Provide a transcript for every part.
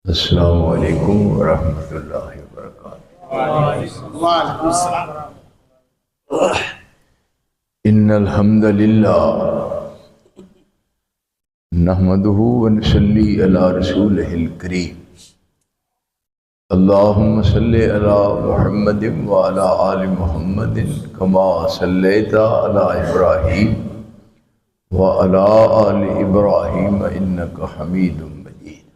السلام علیکم ورحمۃ اللہ وبرکاتہ۔ ان الحمد للہ نحمده ونصلی علی رسولہ الکریم، اللہم صلی علی محمد وعلی آل محمد کما صلیت علی ابراہیم وعلی آل ابراہیم انک حمید مجید،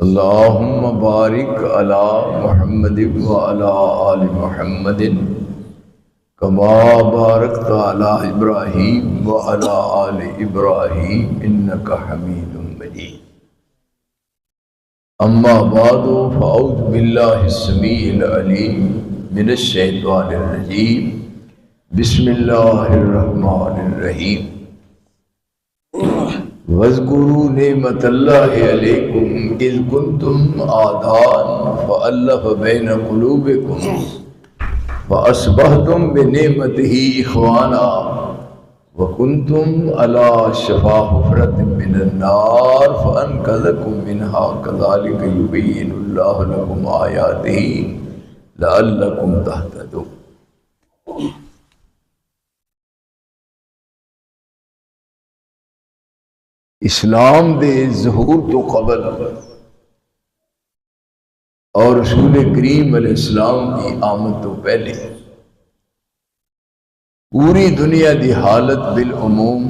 اللہم بارک علی محمد وعلی آل محمد کما بارکت علی ابراہیم وعلی آل ابراہیم انک حمید مجید۔ اما بعد فاعوذ باللہ السمیع العلیم من الشیطان الرجیم، بسم اللہ الرحمن الرحیم۔ واذکروا نعمت اللہ علیکم اذ کنتم اعداء فألف بین قلوبکم فأصبحتم بنعمتہ اخوانا وکنتم علی شفا حفرۃ من النار فانقذکم منہا کذالک یبین اللہ لکم آیاتہ لعلکم تہتدون۔ اسلام دے ظہور تو قبل اور رسول کریم علیہ السلام کی آمد تو پہلے پوری دنیا دی حالت بالعموم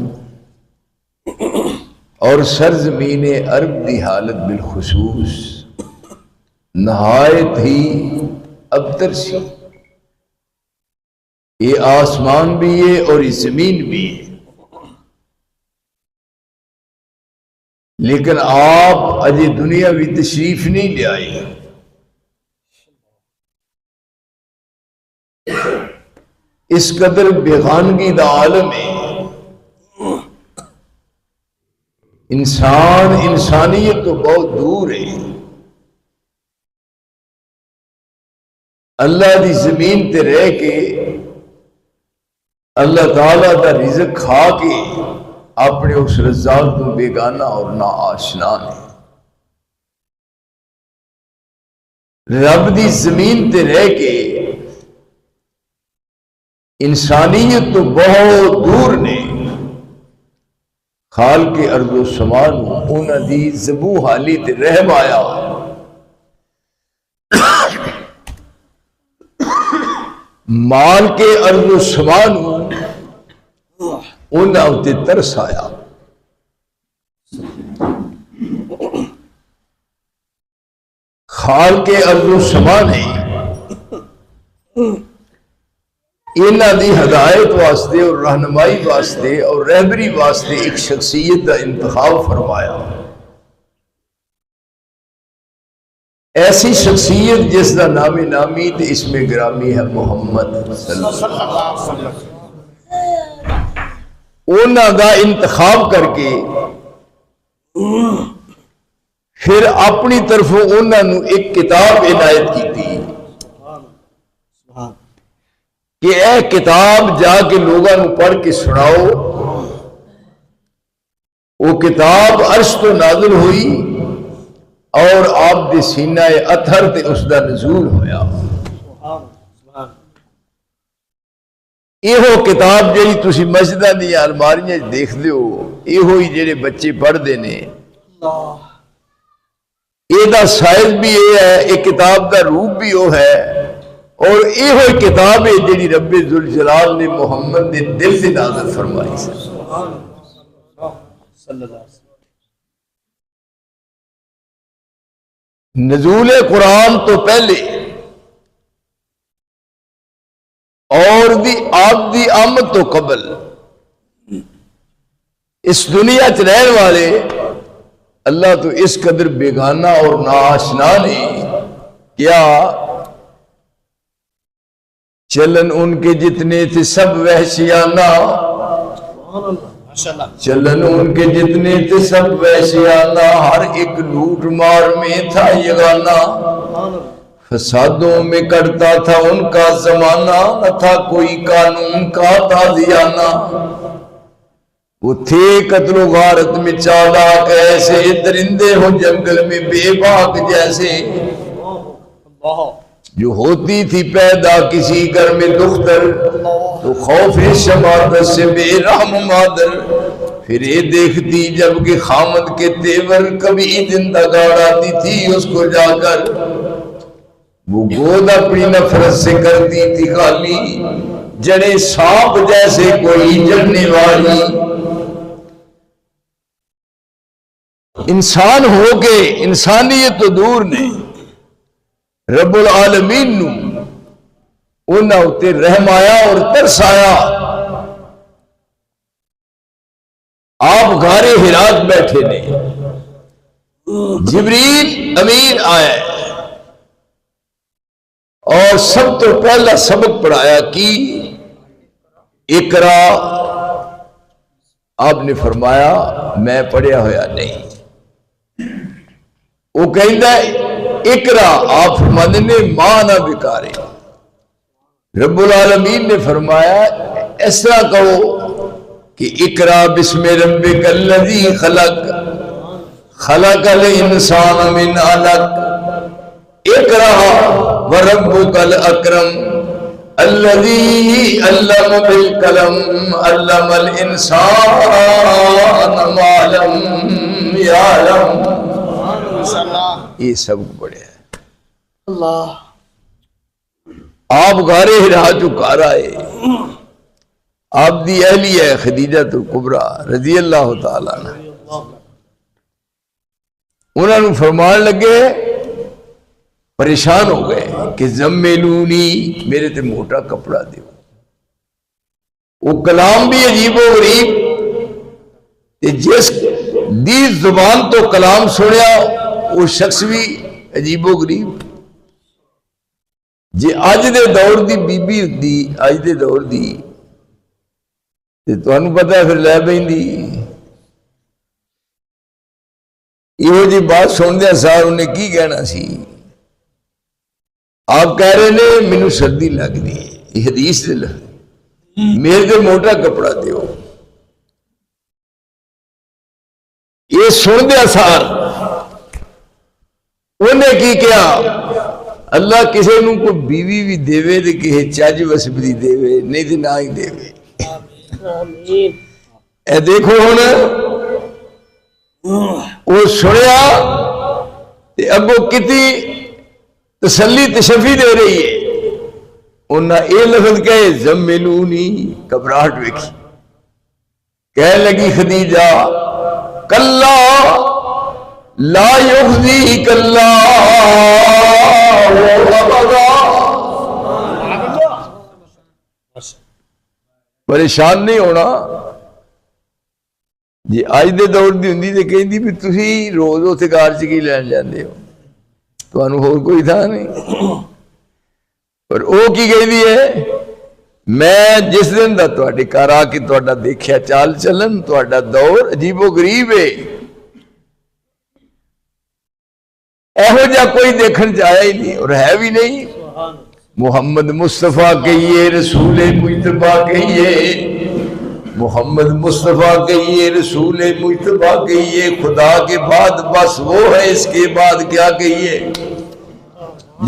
اور سرزمین عرب دی حالت بالخصوص نہایت ہی ابتر سی۔ یہ آسمان بھی ہے اور یہ زمین بھی ہے، لیکن آپ اجے دنیا بھی تشریف نہیں لے آئے۔ اس قدر بیگانگی دا عالم ہے، انسان انسانیت تو بہت دور ہے۔ اللہ دی زمین تے رہ کے اللہ تعالیٰ دا رزق کھا کے اپنے اس رزاق تو بیگانہ اور نا آشنا ہے۔ رب دی زمین تے رہ کے انسانیت تو بہت دور نے خالق ارض و سمان انہاں دی زبو حالی تے رحم آیا۔ مال کے ارض و سمان انہاں تے ترس آیا۔ خالق ارض و سمان ہے انہاں دی ہدایت واسطے اور رہنمائی واسطے اور رہبری واسطے ایک شخصیت کا انتخاب فرمایا، ایسی شخصیت جس کا نام نامی تے اسم گرامی ہے محمد صلی اللہ علیہ وسلم۔ انہاں دا انتخاب کر کے پھر اپنی طرفوں انہاں نو ایک کتاب عنایت کی تھی کہ اے کتاب جا کے لوگاں نو پڑھ کے سناؤ۔ وہ کتاب عرش تو نازل ہوئی اور آپ دے سینہ اطہر تے اس دا نزول ہویا۔ یہ کتاب جی تسی مسجداں دی الماریاں دیکھ دیو، یہ جڑے بچے پڑھ دے نے، یہ دا سائز بھی یہ ہے، یہ کتاب دا روپ بھی وہ ہے، اور یہ کتاب ہے جڑی رب ذوالجلال نے محمد نے دل سے نازل فرمائی سے۔ نزول قرآن تو پہلے اور آپ دی آمد تو قبل اس دنیا چ رہنے والے اللہ تو اس قدر بیگانہ اور ناآشنا نے کیا چلن ان کے جتنے تھے سب وحشیانہ، چلن ان کے جتنے تھے سب ویسے آنا، ہر ایک لوٹ مار میں تھا یگانا، فسادوں میں کرتا تھا ان کا زمانہ، نہ تھا کوئی قانون کا تازیانہ۔ وہ تھے قتل و غارت میں چالاک ایسے، درندے ہو جنگل میں بے باک جیسے۔ جو ہوتی تھی پیدا کسی گھر میں دختر، تو خوف شمادت سے بے رحم مادر، پھر یہ دیکھتی جب کہ خامد کے تیور، کبھی زندہ گاڑ آتی تھی اس کو جا کر۔ وہ گود اپنی نفرت سے کرتی تھی خالی، جڑے سانپ جیسے کوئی جڑنے والی۔ انسان ہو کے انسانیت تو دور نہیں، رب العالمین نو انہاں اتے رحم آیا اور ترس آیا۔ آپ غارِ ہرات بیٹھے نے، جبریل امین آیا اور سب تو پہلا سبق پڑھایا کہ اقرا۔ آپ نے فرمایا میں پڑھیا ہویا نہیں۔ وہ کہندا ہے اقرا، آپ فرمانے نے ماں نہ بکارے۔ رب العالمین نے فرمایا اس طرح کہو کہ اقرا بسم ربک الذی خلق، خلق الانسان من علق، اقرا وربک الاکرم الذی علم بالقلم علم الانسان ما لم یعلم۔ یہ سب بڑے ہیں۔ اللہ آپ غارِ ہرا چکار آئے، آپ دی اہلیہ خدیجہ الکبریٰ رضی اللہ تعالیٰ عنہ، انہوں نے فرمان لگے، پریشان ہو گئے کہ زملونی، میرے تے موٹا کپڑا دیو۔ وہ کلام بھی عجیب و غریب، جس دی زبان تو کلام سنیا وہ شخص بھی عجیب و غریب۔ جی اج دے دور دی بی بی دی، اج دے دور دی تے تانوں پتہ ہے پھر لے بیندی۔ یہ جی بات سن دیا سار انہیں کی کہنا سی؟ آپ کہہ رہے نے مینوں سردی لگ دی ہے، یہ حدیث دے لفظ، میرے تے موٹا کپڑا دیو۔ یہ سن دیا سار انہیں کی کیا؟ اللہ کسی نو کوئی بیوی بھی دے تے کسی چج وسبری دے، نہیں تے نہ ہی دے۔ اے دیکھو ہن وہ سنیا تے اگوں کتی تسلی تشفی دے رہی ہے۔ انہاں اے لفظ کہے زملونی، گھبراہٹ ویکھی، کہنے لگی خدیجہ کلا لا یخزیک اللہ ابدا۔ پریشان نہیں ہونا جی اج دے دور دی ہوندی تے کہندی بھی تسی روز اوتھے گار چ کی لین جاندے ہو، تانوں ہور کوئی تھا نہیں۔ پر او کی کہندی ہے میں جس دن دا تواڈے گھر آ کے تواڈا دیکھیا چال چلن، تواڈا دور عجیب و غریب ہے، ایہو جا کوئی دیکھن چاہیا ہی نہیں اور ہے بھی نہیں۔ محمد مصطفیٰ کہیے، رسول مجتبیٰ کہیے، محمد مصطفیٰ کہیے، رسول مجتبیٰ کہیے، خدا کے بعد بس وہ ہے، اس کے بعد کیا کہیے؟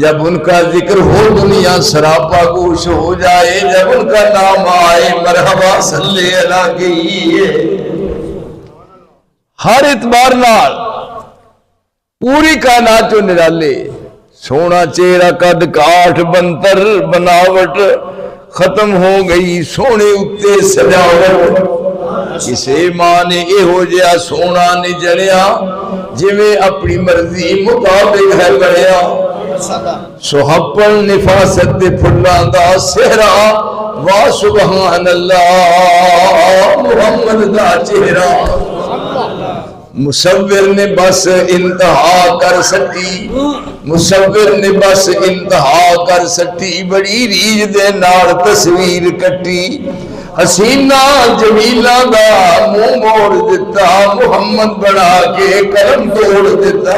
جب ان کا ذکر ہو دنیا سراپا گوش ہو جائے، جب ان کا نام آئے مرحبا صلی اللہ کہیے۔ ہر اعتبار نال پوری کائنات چوں نرالے، سونا چہرہ قد کاٹ بنتر بناوٹ، ختم ہو گئی سونے اتے سجاوٹ۔ کسے ماں نے ایہو جہا سونا نہیں جڑیا، جویں اپنی مرضی مطابق ہے بڑھیا۔ سحبل نفاست دے پھلاں دا سہرا، واہ سبحان اللہ محمد دا چہرہ۔ مصور نے بس انتہا کر سٹی، مصور نے بس انتہا کر سٹی، بڑی ریج دے نال تصویر کٹی، حسینہ جمیلہ دا منہ موڑ دیتا محمد بنا کے کرم توڑ دیتا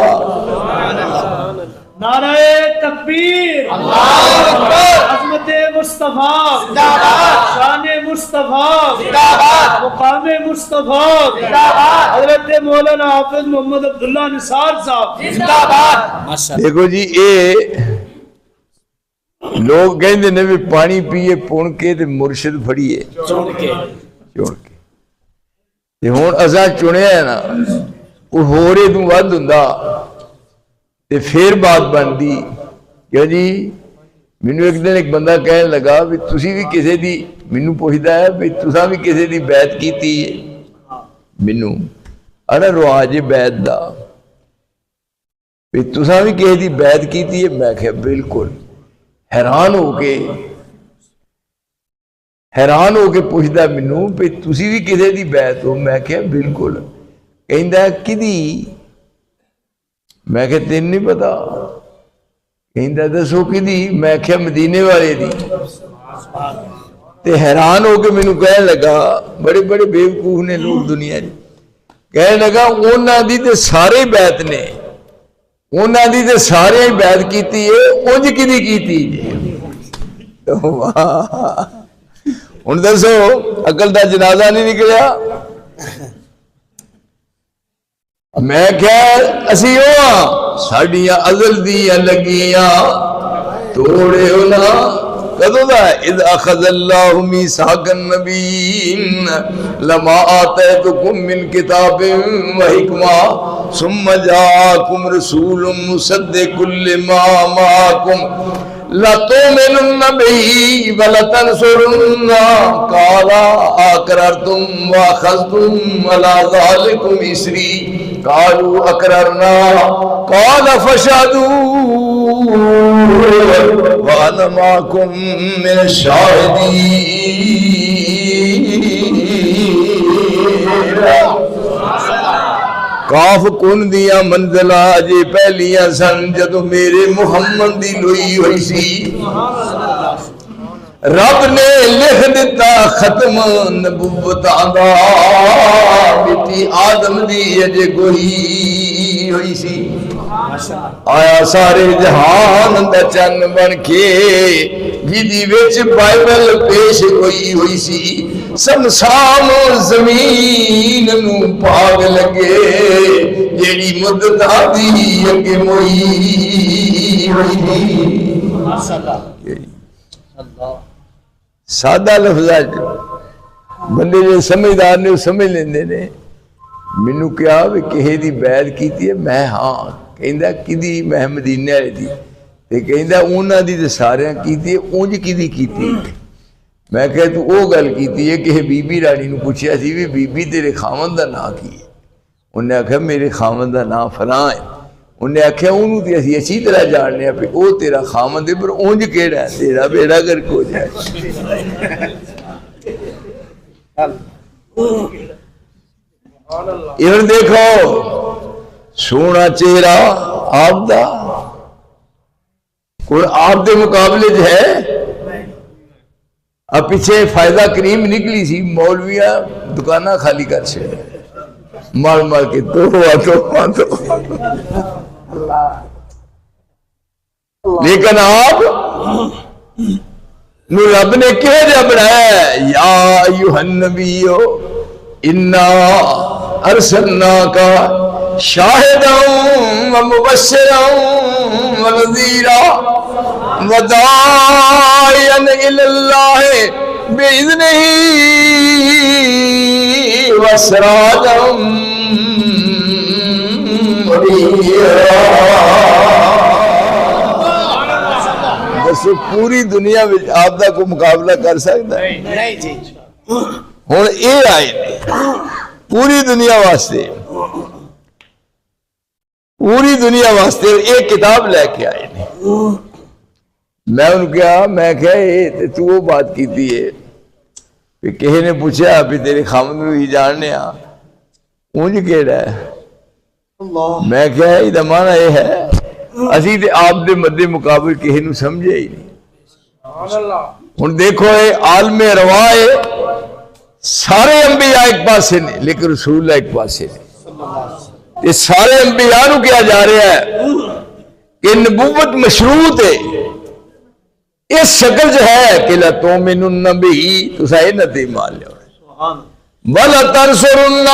نعرہ تکبیر اللہ اکبر عظمت مصطفیٰ زندہ باد شان مصطفیٰ زندہ باد مقام مصطفیٰ زندہ باد حضرت مولانا حافظ محمد عبداللہ نثار صاحب زندہ باد دیکھو جی اے لوگ کہندے نے بھی پانی پیے پون کے تے مرشد پھڑیے چون کے تے ہن اساں چنیا ہے نا او ہورے تو ود ہوندا تے پھر بات بندی کہ جی مینوں ایک دن ایک بندہ کہنے لگا بھی تسی بھی کسے دی مینوں پوچھدا ہے بھی تساں بھی کسے دی بیعت کیتی ہے مینوں اڑا رواج بیعت دا بھی تساں بھی کسے دی بیعت کیتی ہے میں کہا بالکل حیران ہو کے پوچھدا مینوں بھی تسی بھی کسے دی بیعت ہو میں کہا بالکل کہندا کدی میں کہا تین نہیں پتا کہندا دسو کدی میں کہا مدینے والے دی تے حیران ہو کے مینوں کہنے لگا بڑے بڑے بیوقوف نے لوگ دنیا جی کہنے لگا انہاں دی تے سارے بیعت نے انہاں دی تے سارے بیعت کیتی ہے اونج کدی کیتی ہن دسو عقل دا جنازہ نہیں نکلیا میں کیا اسی ہوا ساڑیاں ازل دیاں لگیاں توڑے ہونا کدو دا اذ اخذ اللہ میثاق النبیین لما آتیتکم من کتاب و حکمہ ثم جاءکم رسول مصدق لما معکم لَتُؤْمِنُنَّ بِهِ وَلَتَنْصُرُنَّ قَالَ أَقْرَرْتُمْ وَأَخَذْتُمْ عَلَى ذَلِكُمْ إِصْرِي قَالُوا أَقْرَرْنَا قَالَ فَاشْهَدُوا وَأَنَا مَعَكُمْ مِنَ الشَّاهِدِينَ کاف کن دیا منزلہ جے پہلیاں سن جدو میرے محمد دی لوئی ہوئی سی رب نے لکھ دیتا ختم نبوت آدھا بیٹی آدم دی اجے گوئی ہوئی سی آیا سارے جہان دا چن بن کے جدی وچ بائبل پیش ہوئی سی سمسام زمین نو پاگ لگے جیڑی مدت آدھی اگے موئی سادہ لفظہ بندے جو سمجھدار نے سمجھ لیندے نے مینوں کیا بھی کہے دی بیعت کیتی ہے میں ہاں کہندا کدی میں مدینے والے دی تے کہندا انہاں دی تے ساریاں کیتی ہے اونج کدی کیتی میں کہا تو وہ گل کیتی ہے کہ بی بی رانی نو پوچھیا سی بھی بی بی تیرے خامن دا نام کی ہے انہیں آکھا میرے خامن دا نام فلاں ہے انہیں آکھا انہوں تے اسی اچھی طرح جاننے ہیں پہ او تیرا خامن دے پر اونج کیڑا ہے تیرا بیڑا کر کو جائے ایون دیکھو سونا چہرہ آپ دا کوئی آپ دے مقابلے جو ہے اب پیچھے فائدہ کریم نکلی سی مولویاں دکانہ خالی کر سے مار مار کے تو لیکن آپ نو رب نے کہہ جا بڑھایا ہے یا ایوہ النبیو انا ارسلناکا شاہداں و مبشراں و نذیراں وداعیا الی اللہ بإذنہ وسراجا منیرا بس پوری دنیا میں آپ دا کو مقابلہ کر سکتا ہے نہیں جی ہن اے آئے پوری دنیا واسطے ایک کتاب لے کے آئے میں ان کیا میں کہا تو وہ بات کیتی ہے کہ کہے نے پوچھا ابھی تیرے خامد میں بھی جاننے اونج کیڑا ہے میں کہا یہ معنی یہ ہے اسی تے آپ دے مد مقابل کہے نو سمجھے ہی نہیں ہن دیکھو اے عالم روا ہے سارے انبیاء ایک پاسے نے لیکن رسول اللہ ایک پاسے نے. یہ سارے انبیاء نو کیا جا رہا ہے کہ نبوت مشروط ہے. اس شکل جو ہے کہ لَتُؤْمِنُنَّ بِهِ تُسا اِنَّتِ ایمان لے وَلَتَنْصُرُنَّ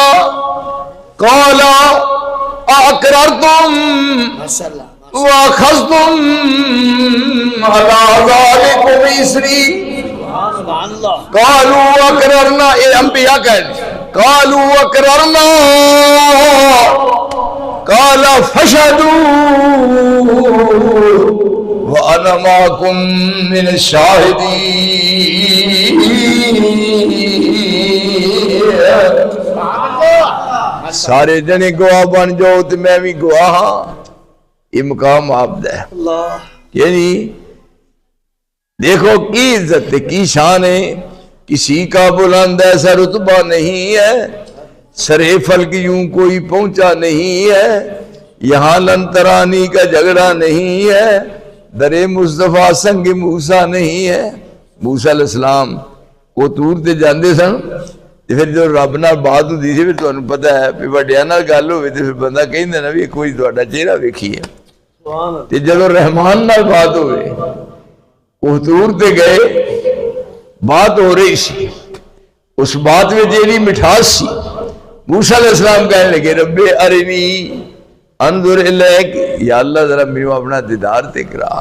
قَالَ أَقْرَرْتُمْ وَأَخَذْتُمْ عَلَى ذَلِكُمْ إِصْرِي قَالُوا أَقْرَرْنَا. اے انبیاء کہنے قَالُوا أَقْرَرْنَا قَالَ فَاشْهَدُوا وَأَنَا مَعَكُمْ مِنَ الشَّاهِدِينَ. سارے جنے گواہ بن جاؤ تو میں بھی گواہ ہاں. یہ مقام آپ دا ہے. یعنی دیکھو کی عزت ہے کی شان ہے. کسی کا بلند ایسا رتبہ نہیں ہے. سرے فلک یوں کوئی پہنچا نہیں ہے. یہاں لنترانی کا جھگڑا نہیں ہے. در مصطفیٰ سنگ موسیٰ نہیں ہے. موسیٰ علیہ السلام وہ تور تے جاندے سن پھر جو رب نال بات ہوندی سی پھر تانوں پتہ ہے کہ وڈیاں نال گل ہوے تے پھر بندہ کہندا نا بھی کوئی تہاڈا چہرہ ویکھیے. تے جدوں رحمان نال بات ہوئے وہ تور تے گئے بات ہو رہی سی. اس بات میں جیڑی مٹھاس سی موسیٰ علیہ السلام کہنے لگے رب ارنی انظر الیک یا اللہ ذرا میرے اپنا دیدار تے کرا.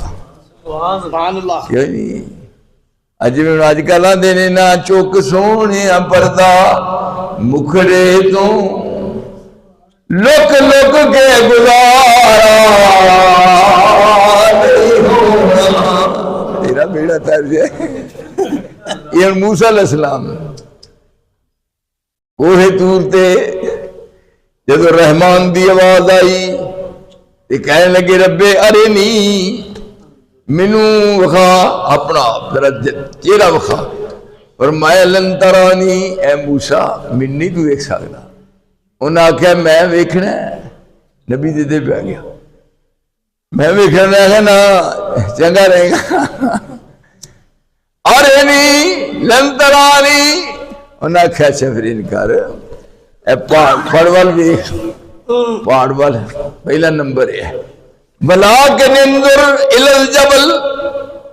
سبحان اللہ. یعنی اج میں اج کل دینے نہ چوک سونے پردہ مکھڑے تو لک لک کے گزارا نہیں ہونا. تیرا بیڑا طرز ہے. یہ موسیٰ علیہ السلام کوہ طور تے جب رحمان دی آواز آئی تے کہنے لگے رب ارنی منو وخا اپنا ذرا چہرہ وخا. فرمایا لن ترانی اے موسیٰ من نہیں تو دیکھ سکتا. انہاں آخیا میں ویکھنا ہے. نبی دے پہ آ گیا میں ویکھنا ہے نا چنگا رہے گا. ارنی لن ترانی انہاں آخیا اچھا پھر انکار اے پہاڑ وال ویکھ. پہاڑ وال پہلا نمبر ہے وَلَٰكِنِ انظُرْ إِلَى الْجَبَلِ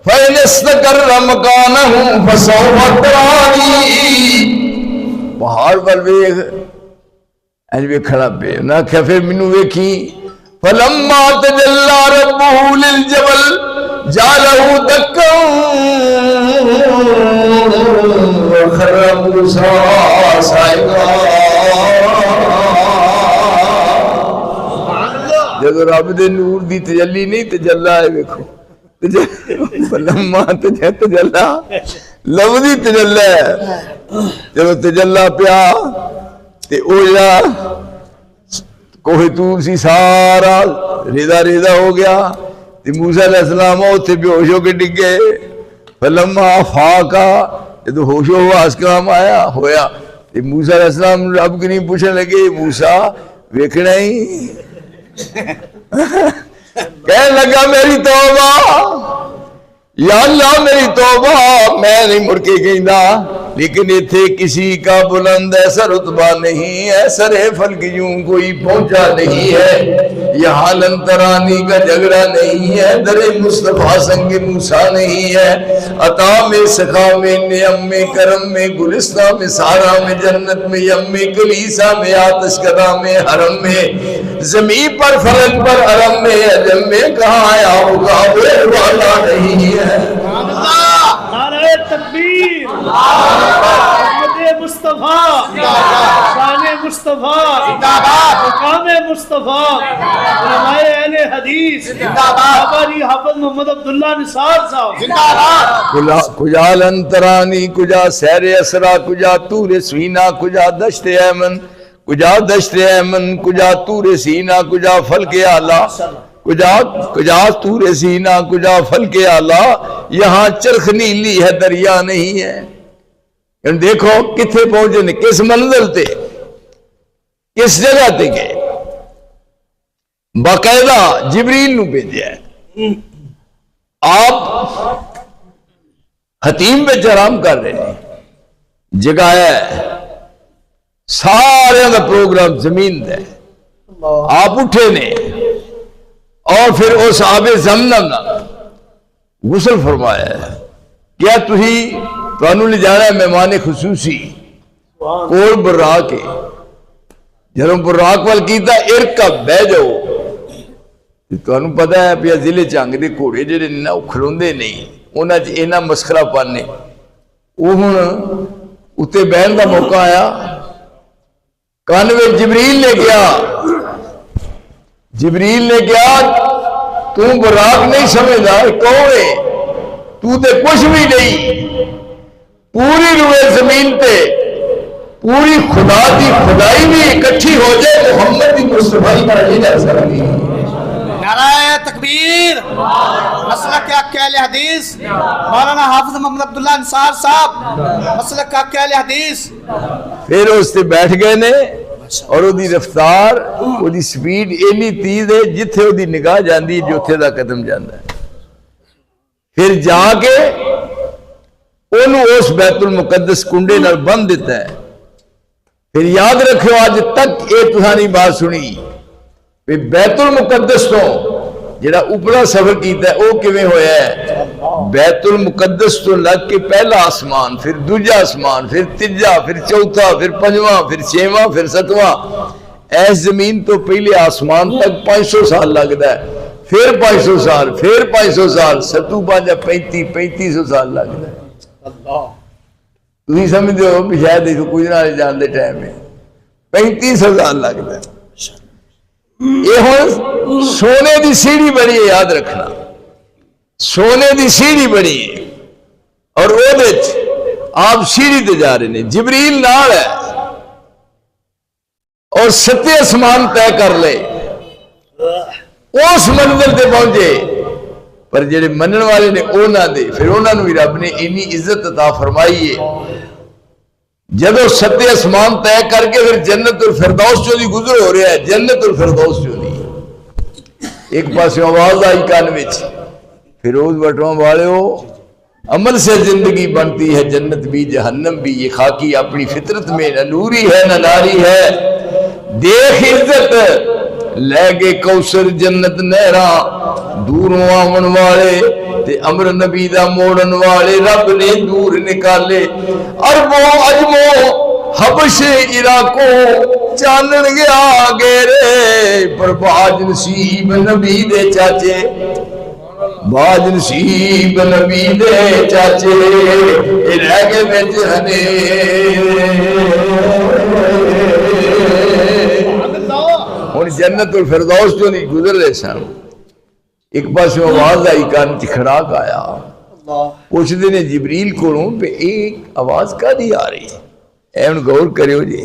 فَإِنِ اسْتَقَرَّ مَكَانَهُ فَسَوْفَ تَرَانِي. پہاڑ پر ویکھ اج ویکھنا پے. نہ کہ پھر مینوں ویکھی فَلَمَّا تَجَلَّىٰ رَبُّهُ لِلْجَبَلِ جَعَلَهُ دَكًّا وَخَرَّ مُوسَىٰ صَعِقًا. جب رب دے نور دی تجلی نہیں تجلا ہے ویکھو لما تجلا لفظی تجلا ہے. جب تجلا پیا تے او جڑا کوہ طور سی سارا ریزا ریزا ہو گیا. تے موسیٰ علیہ السلام اوتھے بے ہوش ہو کے ڈگے. فلما افاقا جب ہوش و حواس کام آیا ہویا تے موسیٰ علیہ السلام رب کو نہیں پوچھنے لگے موسیٰ ویکھنا ہی کہنے لگا میری توبہ یا اللہ میری توبہ میں نہیں مڑ کے گئندا. لیکن اتھے کسی کا بلند ایسا رتبہ نہیں ہے. سرے فلک یوں کوئی پہنچا نہیں ہے. یہاں لنترانی کا جھگڑا نہیں ہے. در مصطفیٰ سنگ موسیٰ نہیں ہے. عطا میں سخا میں نعم میں کرم میں گلستہ میں سارا میں جنت میں یم میں کلیسا میں آتش کدہ میں حرم میں زمین پر فلک پر عرم میں عجم میں کہاں آیا ہوگا وہ والا نہیں ہے. نعرہ تکبیر محمد مصطفیٰ شان مصطفیٰ مقام مصطفیٰ علماء اہل حدیث ہماری حافظ محمد عبداللہ نثار صاحب. کجا لنترانی کجا سیر اسرا کجا طور سینا کجا دشت ایمن کجا دشت ایمن کجا طور سینا کجا فلک اعلیٰ کجا طور سینا کجا فلک اعلیٰ. یہاں چرخ نیلی ہے دریا نہیں ہے. دیکھو کتھے پہنچے کس منزل تے کس جگہ تے گئے. باقاعدہ جبریل نو بھیجا ہے. آپ حتیم پہ آرام کر رہے ہیں. جگایا ہے، سارے دا پروگرام زمین دا ہے۔ آپ اٹھے نے اور پھر اس آب زمزم نال غسل فرمایا ہے۔ کیا تانوں لے جانا ہے مہمان خصوصی کول براق کے، جدوں براق وال کیتا ارکب بہ جاؤ، تانوں پتہ ہے پیا ضلع چنگ دے گھوڑے جڑے نے وہ کھلوندے نہیں، انہاں چ اینا مسخرہ پانے، وہ ہن اتنے بہن کا موقع آیا، کان میں جبریل نے کیا، جبریل نے کیا تو براق نہیں سمجھدا کون ہے، تو تے کچھ بھی نہیں، پوری روئے زمین تے پوری خدا دی خدائی بھی اکٹھی ہو جائے محمد دی مصطفی پر نہیں جا سکتی۔ نعرہ تکبیر، مسلک اہل حدیث مولانا حافظ محمد عبداللہ انصار صاحب، مسلک اہل حدیث۔ پھر اس سے بیٹھ گئے نے اور وہ دی رفتار وہ دی سپیڈ اینی تیز ہے جتھے وہ دی نگاہ جاندی جو تھے دا قدم جاندہ ہے۔ پھر جا کے انہوں اس بیت المقدس کنڈے نال بند دیتا ہے۔ پھر یاد رکھو آج تک یہ تسانی بات سنی کہ بیت المقدس تو جڑا اوپرا سفر کیتا ہے وہ کیویں ہویا ہے، بیت المقدس تو لگ کے پہلا آسمان، پھر دوجا آسمان، پھر تیجا، پھر چوتھا، پھر پنجواں، پھر چھواں، پھر ستواں، ایس زمین تو پہلے آسمان تک 500 سال لگتا ہے، پھر 500 سال، پھر 500 سال، 3500 سال لگتا ہے۔ تھی سمجھتے ہو بھی شاید کچھ نہ جانتے ٹائم میں 3500 سال لگتا ہے۔ یہ ہوں سونے دی سیڑھی بڑی ہے، یاد رکھنا سونے دی سیڑھی بڑی ہے، اور وہ آپ سیڑھی تے جا رہے ہیں، جبریل نال ہے اور 7 آسمان طے کر لے، اس منزل تے پہنچے، پر جڑے منن والے نے اونا دے پھر انہوں نے بھی رب نے انی عزت عطا فرمائی ہے۔ جدو 7 آسمان طے کر کے پھر جنت الفردوس جو دی گزر ہو رہا ہے، جنت الفردوس جو دی ایک پاس آواز آئی کان وچ، فیروز بٹوں والے ہو عمل سے زندگی بنتی ہے جنت بھی جہنم بھی، یہ خاکی اپنی فطرت میں نہ نوری ہے نہ ناری ہے، دیکھ عزت لے گے کوثر جنت نہراں، دوروں آمن والے تے امر نبی دا موڑن والے رب نے دور نکالے، عربوں عجموں حبش عراقوں چانن گیا گیرے، پر باج نصیب نبی دے چاچے، باج نصیب نبی دے چاچے رہ گئے بچ ہنے۔ ہن جنت الفردوس جو نہیں گزر رہے سن، ایک پاس آواز آئی کان چ کھڑاک آیا، پوچھتے نے جبریل کو پہ ایک آواز کا دی آ رہی ہے، اے ان غور کریو جی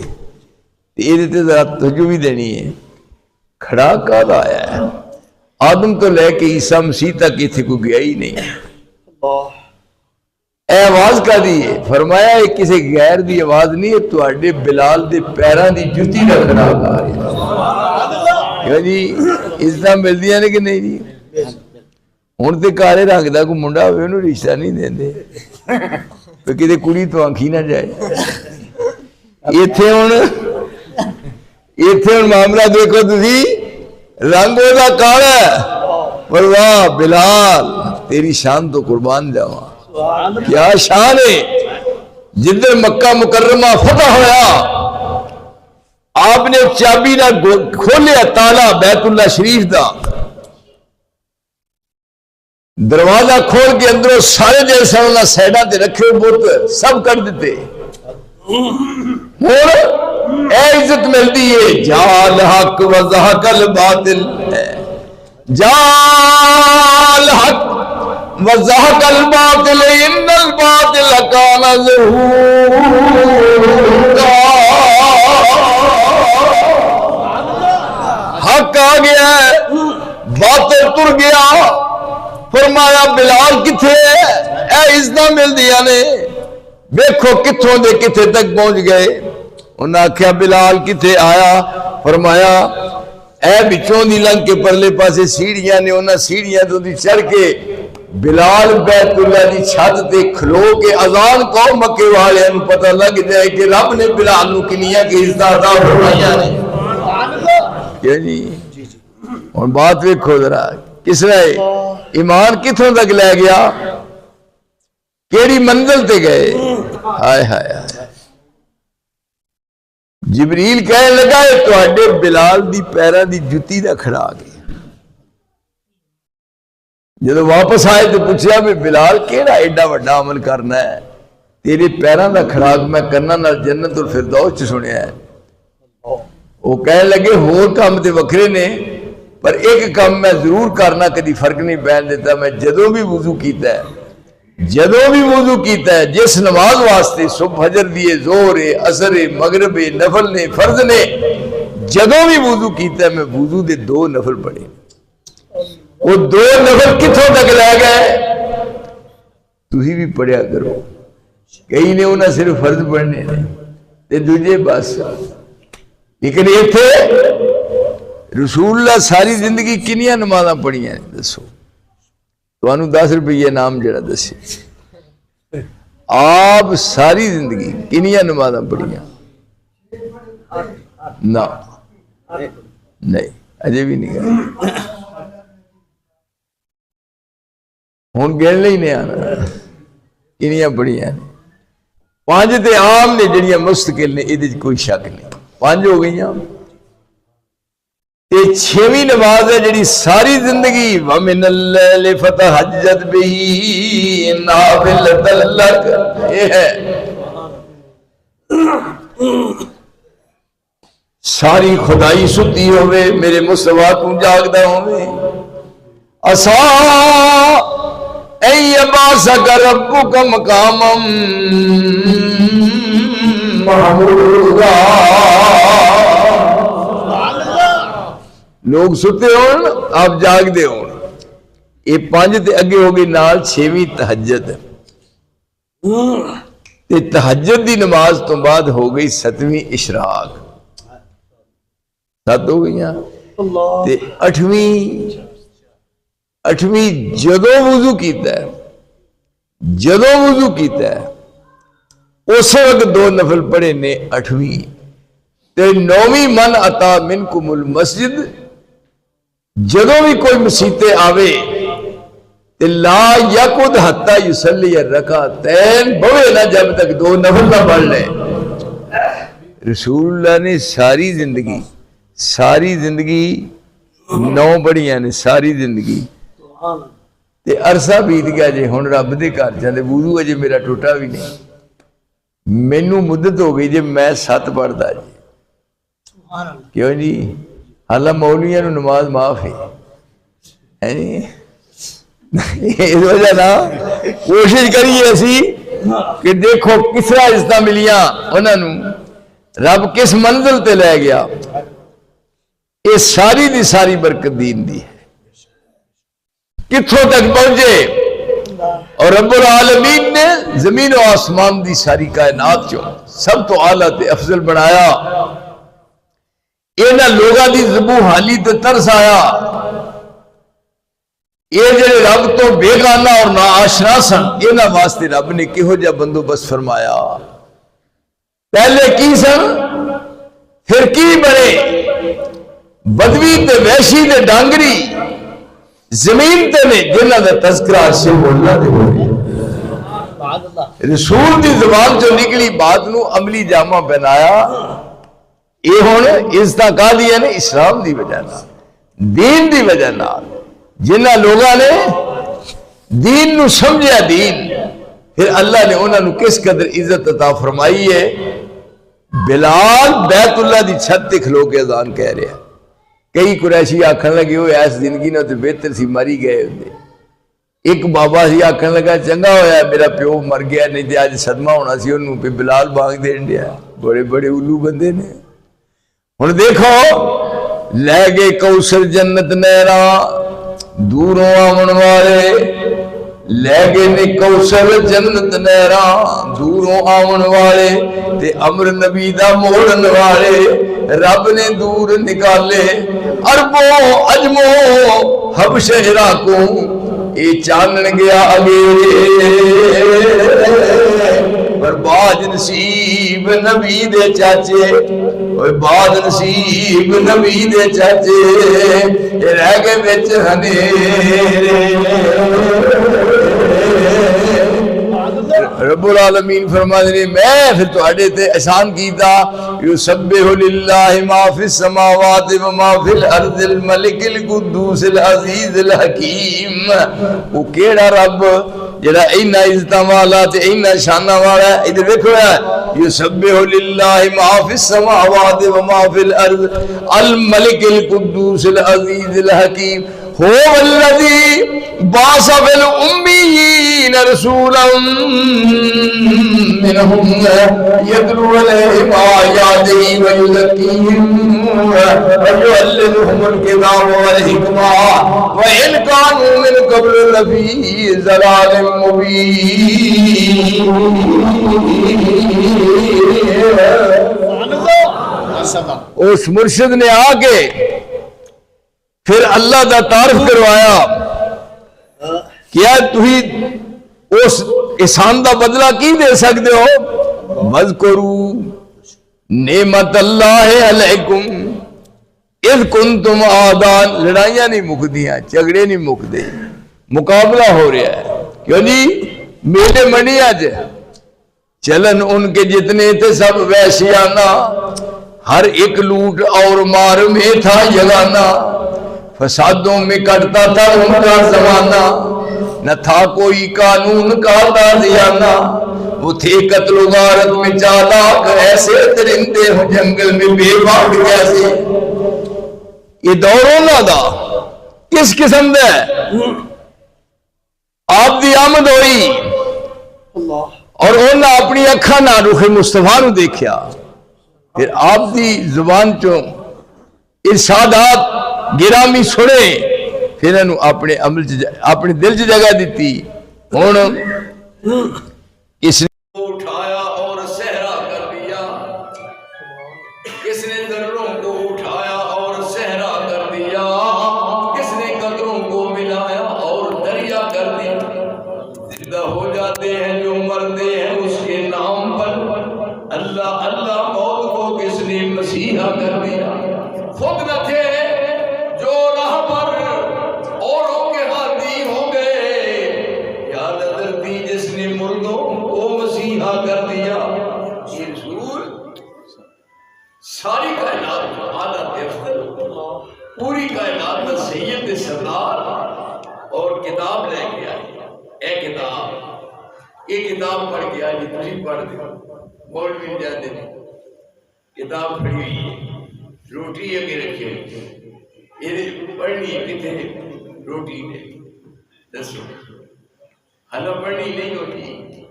یہ تے ذرا توجہ بھی دینی ہے، کھڑاک کا آیا ہے، آدم تو لے کے عیسیٰ مسیح تک اتنے کو گیا ہی نہیں، اے آواز کا دی ہے، فرمایا ہے کسی غیر دی آواز نہیں ہے، تواڈے بلال دے پیران دی جتی نہ کھڑاک آ رہی ہے جی، عزت ملدیاں نے کہ نہیں جی؟ ہوں تو کالے رنگ کا کوئی منڈا ہوئے انہوں رشتہ نہیں دیں تو کدے کڑی تو آنکھی نہ جائے۔ ایتھے ہوں معاملہ دیکھو تسی، رنگ دا کالا ہے پر واہ بلال تیری شان تو قربان جاواں، کیا شان ہے۔ جدھر مکہ مکرمہ فتح ہویا آپ نے چابی نہ کھولیا تالا بیت اللہ شریف دا، دروازہ کھول کے اندروں سارے جیسے انہوں سیڈا تے رکھے بت سب کر دیتے، اور اے عزت ملتی ہے، جال حق و زحق الباطل، جال حق و زحق الباطل ان الباطل کان زہوقا، حق آ گیا ہے باطل تر گیا۔ فرمایا بلال کتھے اے عزت مل دیا نے، دیکھو کتھوں دے کتھے تک پہنچ گئے۔ انہوں نے آکھیا بلال کتھے آیا، فرمایا اے بچوں دی لنگ کے پرلے پاسے سیڑھیاں نے، انہاں سیڑھیاں تو دی چڑھ کے بلال بیت اللہ دی چھت تے کھلو کے اذان کو مکے والے نوں پتہ لگ جائے کہ رب نے بلال نوں کنیاں کی عزت عطا فرمائیاں نے. کیا جی ہن بات ویکھو ذرا کس طرح ایمان کتھوں تک لے گیا, کیڑی منزل تے گئے. ہائے ہائے ہائے. جبریل کہنے لگا اے تواڈے بلال دی پیراں دی جُتی دا کھڑا گیا. جب واپس آئے تو پوچھا بھی بلال کیڑا ایڈا وڈا عمل کرنا ہے, تیرے پیراں دا کھڑاک میں کرنا نال جنت الفردوس چ سنیا ہے. وہ کہنے لگے ہور کام تے وکھرے نے پر ایک کام میں ضرور کرنا, کدی فرق نہیں پین دیتا. میں جدوں بھی وضو کیتا ہے جس نماز واسطے صبح فجر دیے ظہر عصر مغرب نفل نے فرض نے جدوں بھی وضو کیتا ہے میں وضو دے 2 نفل پڑھے. وہ 2 نفل کتھوں تک لے گئے تسی بھی پڑھیا کرو. کئی نے انہاں صرف فرض پڑھنے نے تے دوجے بس. لیکن ایتھے رسول اللہ ساری زندگی کنیاں نمازاں پڑھیاں نے دسو. تانوں 10 روپے نام جڑا دسے آپ ساری زندگی کنیاں نمازاں پڑھیاں نہ نہیں اجے بھی نہیں گئے. ہوں گن ہی نہیں آنا کنیاں پڑھیاں نے. 5 تے عام نے جڑیاں مستقل نے یہ کوئی شک نہیں 5 ہو گئی. تے 6ویں نماز ہے جڑی ساری زندگی وَمِنَ اللَّيْلِ فَتَهَجَّدْ بِهِ نَافِلَةً لَكَ یہ ہے. ساری خدائی ستی ہوئے میرے مصطفیٰ تو جاگدا ہوئے. عَسَىٰ أَن يَبْعَثَكَ رَبُّكَ مَقَامًا مَحْمُودًا. لوگ ستے ہون آپ جاگ دے ہون. یہ 5 تے اگے ہو گئی نال 6ویں تہجد. تے تہجد دی نماز تو بعد ہو گئی 7ویں اشراق. 7 ہو گئیاں. تے 8ویں جدوں وضو کیتا ہے اس وقت 2 نفل پڑھے نے 8ویں. تے 9ویں من عطا منکم المسجد جدوں بھی کوئی مسیتے آوے تے لا یقعد حتی یصلی الرکعتین بوے نہ جب تک 2 نفل نہ پڑھ لے. رسول اللہ نے ساری زندگی 9 پڑھیاں نے ساری زندگی. تے عرصہ بیت گیا جے ہن رب دے گھر جاندے وضو اجے میرا ٹوٹا بھی نہیں. مینوں مدت ہو گئی جے میں 7 پڑھدا جی. کیوں جی حالہ مولویاں نو نماز معاف ہے اس وجہ نا کوشش کریے اسی کہ دیکھو کس طرح عزتاں ملیاں انہاں نو رب کس منزل تے لے گیا. یہ ساری دی ساری برکت دین دی ہے. کتھوں تک پہنچے اور رب العالمین نے زمین و آسمان دی ساری کائنات چوں سب تو اعلیٰ تے افضل بنایا. یہ نہ لوگاں دی ذبح حالی تے ترس آیا. یہ جڑے رب تو بیگانہ اور نا آشنا سن انہاں واسطے رب نے کہو جا بندوبست فرمایا. پہلے کی سن پھر کی بنے بدوی تے وحشی تے ڈانگری زمین تے نے جنہاں دا تذکرہ سے بولنا دے ہوئی. رسول دی زبان جو نکلی بات نو عملی جامہ پہنایا. یہ ہونے عزتاں کا دیا نے اسلام دی وجہ نال دین دی وجہ نال جنہاں لوگاں نے دین نو سمجھیا دین پھر اللہ نے انہاں نو کس قدر عزت عطا فرمائی ہے. بلال بیت اللہ دی چھت تے کھلو کے اذان کہہ رہے ہیں. کئی قریشی آکھن لگے ہوئے ایس زندگی نہ تو بہتر سی مری گئے ہوندے. ایک بابا سی آکھن لگا چنگا ہویا میرا پیو مر گیا نہیں تے اج صدمہ ہونا سی انہوں پہ بلال بانگ دین دیا. بڑے بڑے الو بندے نے. ہن دیکھو لے گئے کوثر جنت نہراں دوروں آون والے لے گئے نے کوثر جنت نہراں دوروں آون والے تے امر نبی دا موڑن والے رب نے دور نکالے عربوں عجموں حبش عراقوں یہ چانن گیا اگے پر بعد نصیب نبی دے چاچے اوے بعد نصیب نبی دے چاچے رہ گئے وچ ہنیرے رب العالمین فرماتے ہیں میں پھر تواڈے تے احسان کیتا یسبح للہ ما فی السماوات و ما فی الارض الملک القدوس العزیز الحکیم وہ کیڑا رب جڑا اینا عزتاں والا تے اینا شاناں والا ہے ادھر دیکھو یسبح للہ ما فی السماوات و ما فی الارض الملک القدوس العزیز الحکیم هو الذي بعث في الأميين رسولا منهم يتلو عليهم آياته ويزكيهم ويعلمهم الكتاب والحكمة وإن كانوا من قبل لفي ضلال مبين اس مرشد نے آ کے پھر اللہ دا تعارف کروایا کیا تھی اس احسان دا بدلہ کی دے سکتے ہو وذکروا نعمت اللہ علیکم اذ کنتم اعداء لڑائیاں نہیں مکدیاں جھگڑے نہیں مکدے مقابلہ ہو رہا ہے کیوں جی میلے منڈیاں چلن ان کے جتنے تھے سب ویسیانہ ہر ایک لوٹ اور مار میں تھا یگانہ فسادوں میں کٹتا تھا ان کا زمانہ نہ تھا کوئی قانون کا تازیانہ وہ تھے قتل و غارت میں چالاک ایسے درندے ہو جنگل میں بے باک جیسے یہ دور ہونا دا کس قسم دا ہے آپ دی آمد ہوئی اور انہاں اپنی اکھاں نہ رخ مصطفیٰ نو دیکھیا پھر آپ دی زبان چوں ارشادات گرامی سنے پھر انہوں اپنے عمل اپنے دل چ جگہ دیتی ہن اس نے اٹھایا اور صحرا کر دیا کس نے دروں کو اٹھایا اور صحرا کر دیا کس نے قدروں کو ملایا اور دریا کر دیا زندہ ہو جاتے ہیں جو مرتے ہیں اس کے نام پر اللہ اللہ موت کو کس نے مسیحا کر دیا خود نہ تھے جو راہ پر اوروں کے ہاتھی ہو گئے یا نظر تھی جس نے مردوں کو مسیحا کر دیا یہ رسول ساری کائنات میں اعلیٰ افضل پوری کائنات میں سید سردار اور کتاب لے کے آئی اے کتاب یہ کتاب پڑھ کے آئی تجھے پڑھ دے مولوی جاتے ہیں کتاب پڑھی ہوئی ہے روٹی اگے رکھی ہوئی یہ پڑھنی کتنے روٹی نے دسو حالا پڑھنی نہیں ہوتی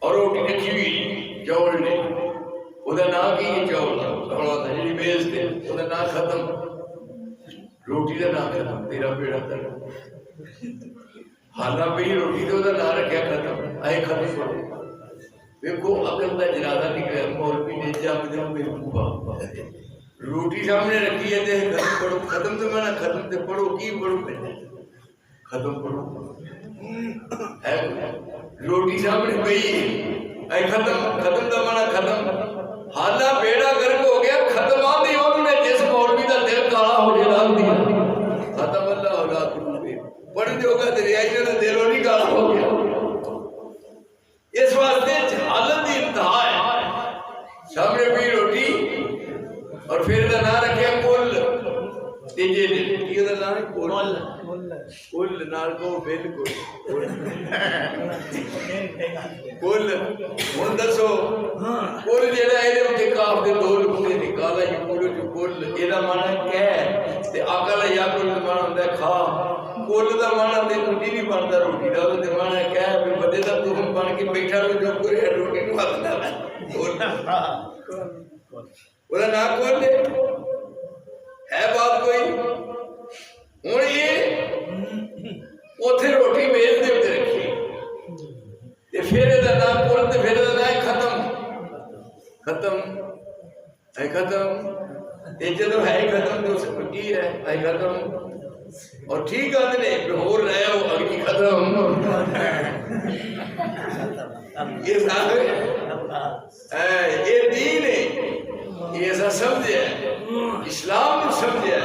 اور روٹی رکھی ہوئی چاول نے ادھر نہ کی یہ چاول تھا جی بیچتے ادھر نہ ختم روٹی کا نہ ختم تیرا بیڑا تر حالا بھی روٹی تو ادھر نہ رکھیا ختم آئے ختم کرو دیکھو عقل کا جنازہ نکلا مولوی نے جب دے میں خوبا روٹی سامنے رکھی ہے تے ختم پڑھو ختم تو میں ختم تے پڑھو کی پڑھو میں ختم پڑھو روٹی سامنے پئی اے ختم تو میں ختم حالا بیڑا گرک ہو گیا ختم آندی انہوں نے جس مولوی دا دل کالا ہو جائے ڈال دیا ختم اللہ اولاد پڑھ جو گا تیری آئی جو دل ہو نہیں کالا ہو گیا اس واسطے حالت دی انتہا ہے سامنے بھی روٹی اور پھر دا نہ رکھیا کل تیجے دن یہ دا نہ کل نال کو بالکل کل ہن دسو کل جڑا ہے تے کاف دے دو لکھنے نکالا یہ کل جو کل ایدا معنی کہہ تے اکل یا کل معنی ہوندا ہے کھا کل دا معنی تے روٹی نہیں بندا روٹی دا تے معنی کہہ بھی بدے دا تو ہم بن کے بیٹھا رو جو کرے روٹی نو ہاتھ نہ بولا نہ کول ہے بات کوئی ہن یہ اوتھے روٹی میز دے تے رکھی تے پھر دا نہ کول تے پھر دا نہ ختم ہے ختم یہ جدو ہے ختم تو اس کو کی ہے ختم اور ٹھیک آتے نے ہو رہے ہو اگلی ختم یہ دین ہے، یہ ایسا سمجھے اسلام نے سمجھا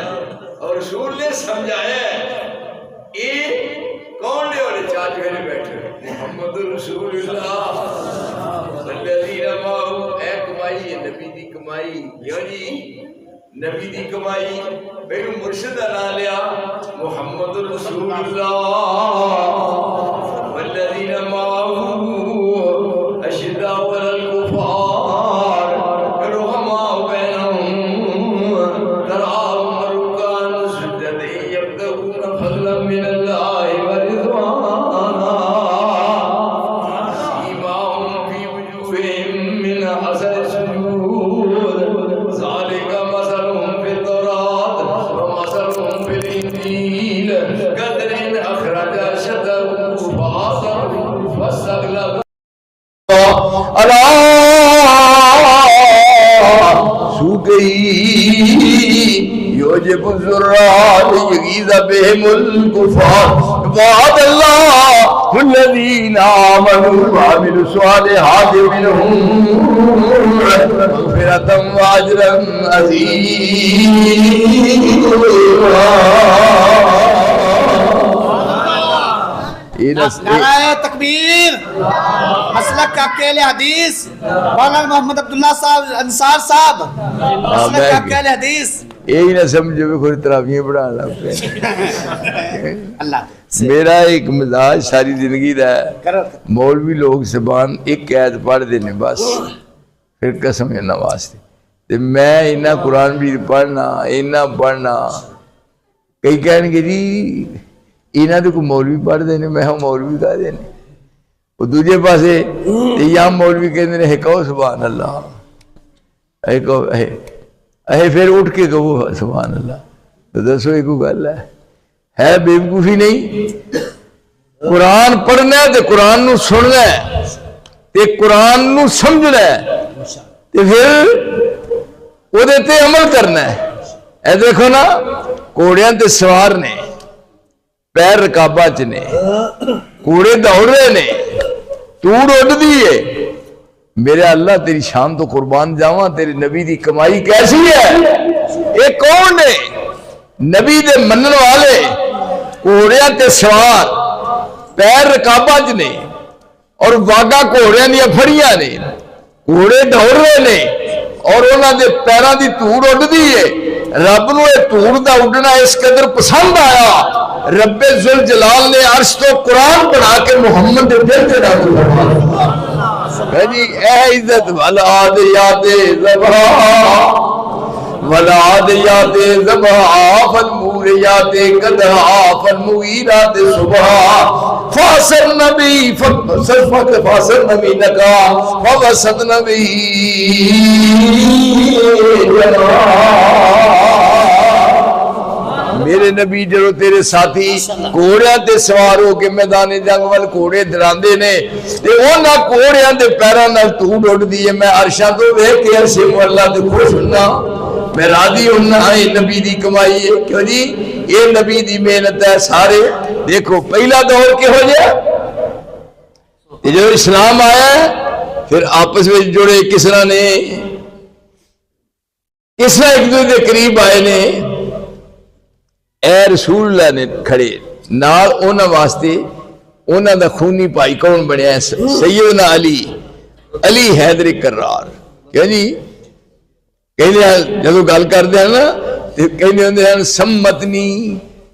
اور رسول نے سمجھایا ہے۔ یہ کون نے والے چاچے نے بیٹھے محمد رسول اللہ والذین معہ، اے کمائی ہے نبی دی کمائی، کیوں جی نبی دی کمائی پہلو مرشد کا نام لیا محمد رسول اللہ والذین معہ اشداء علی الکفار رحماء بینہم تراہم رکعا سجدا یبتغون فضلا من اللہ ورضوانا سیماہم فی وجوہہم من اثر السجود ذالک مثلہم فی التوراۃ ومثلہم فی الانجیل کزرع اخرج شطأہ فآزرہ فاستغلظ يوجب الزرار يغيظ بهم الكفار وعد الله الذين آمنوا وعملوا الصالحات منهم مغفرة وأجرا عظيما۔ نعرہ تکبیر، مسلک اکیل حدیث مولانا محمد عبداللہ صاحب انصار صاحب، مسلک اکیل حدیث۔ یہی نہ سمجھو کہ کوئی تراویحیں پڑھا لگ پہ اللہ میرا ایک مزاج ساری زندگی دا ہے، مولوی لوگ زبان ایک قید پڑھ دینے بس پھر قسم ہے نواز تے میں اینا قرآن بھی پڑھنا اینا پڑھنا، کئی کہنے کہ جی اینا تو کوئی مولوی پڑھ دینے، میں ہوں مولوی کہہ دینے، وہ دوجہ پاسے یہاں مولوی کہنے ہے کہو سبحان اللہ، اے کہو اے پھر اٹھ کے کہو سبحان اللہ، تو دسو ایک گل ہے بیوقوفی نہیں؟ قرآن پڑھنا ہے تو قرآن نو سننا ہے تے قرآن نو سمجھنا ہے تے پھر وہ دیتے عمل کرنا ہے۔ اے دیکھو نا کوڑیاں تے سوار نے، پیر رکابہ چ نے، کوڑے دوڑ رہے نے، توڑ اڈ دیئے، میرے اللہ تیری شان تو قربان جاواں، تیرے نبی دی کمائی کیسی ہے؟ یہ کون نے؟ نبی دے منن والے کوڑیاں تے سوار پیر رکابہ چ نے اور واگا کوڑیاں دیا پھڑیاں نے، کوڑے دوڑ رہے نے اور انہاں دے پیراں دی توڑ اڈ دیئے۔ رب نو یہ توڑ دا اڈنا اس قدر پسند آیا، رب ذوالجلال نے عرش تو قرآن پڑھا کے محمد دے دل تے ڈال دیا جی اے عزت والعادیات ذبح والعادیات ذبح فالموریات قدح فالمغیرات صبح فاصر نبی فاصر نبی نکا فوسط نبی میرے نبی جڑو تیرے ساتھی کوڑیاں تے سوار ہو کے میدان جنگ وال کوڑے دراندے نے تے اونا کوڑیاں دے پیراں نال توڑ اڈ دیئے، میں عرشاں تو ویکھ کے عرشِ مولا تے خوش ہونا، میں راضی ہونا، یہ نبی دی کمائی ہے۔ کیوں جی یہ نبی دی محنت ہے۔ سارے دیکھو پہلا دور کے ہو جائے جو اسلام آیا ہے، پھر آپس میں جڑے کس طرح نے، کس طرح ایک دوسرے کے قریب آئے نے، اے رسول اللہ نے کھڑے نال اونا واسطے اونا دا خونی پائی کون بنیا ہے؟ سیدنا علی حیدر کرار۔ کیا جی کہنے جدو گل کر دیا نا کہنے ہوندے ہیں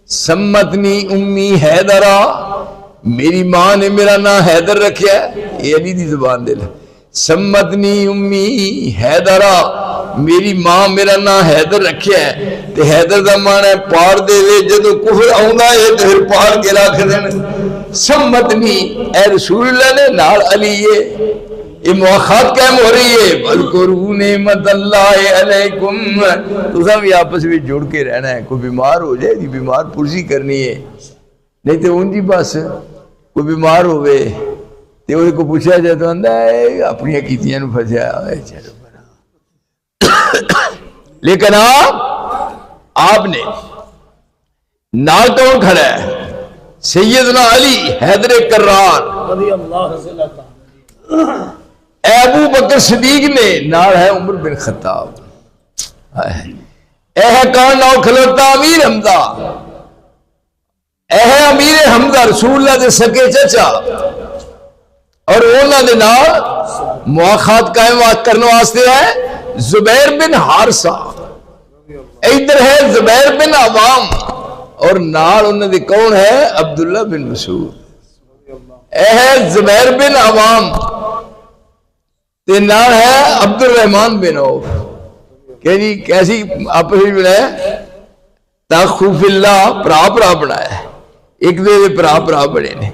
سمتنی امی حیدرہ، میری ماں نے میرا نام حیدر رکھیا ہے، یہ علی دی زبان دے لے، سمتنی امی حیدرہ، میری ماں میرا نام حیدر رکھیا ہے، تے حیدر دا معنی ہے پار دے وے، جدو کفر آؤندا ہے تو پھر پار کے رکھ دین۔ سمتنی اے رسول اللہ نے نال علی ہے، یہ مواخات قائم ہو رہی ہے، وَاذْكُرُوا نِعْمَتَ اللَّهِ عَلَيْكُمْ، تو سب بھی آپس میں جڑ کے رہنا ہے، کوئی بیمار ہو جائے دی بیمار پرسی کرنی ہے، نہیں تو ان جی بس کوئی بیمار ہوئے تو وہ کو پوچھا جائے تو اندہ ہے اپنی کیتیاں نو پھنسیا ہوئے چلو بنا۔ لیکن آپ نے نال کون کھڑا ہے؟ سیدنا علی حیدر کرار، رضی اللہ تعالی۔ اے ابو بکر صدیق نے، نال ہے عمر بن خطاب، اے ہے کون نال کھلوتا؟ امیر حمزہ، اے ہے امیر حمزہ رسول اللہ دے سکے چچا، اور انہاں دے نال مواخات قائم کرنے واسطے ہے زبیر بن حارثہ، ادھر ہے زبیر بن عوام، اور نال انہاں دے کون ہے؟ عبداللہ بن مسعود۔ اے ہے زبیر بن عوام تے نال ہے عبد الرحمن بن عوف، کہ جی کیسی آپس میں بنایا تخوف اللہ، پرا بنایا ہے، ایک دوسرے دے پرا بنے نے،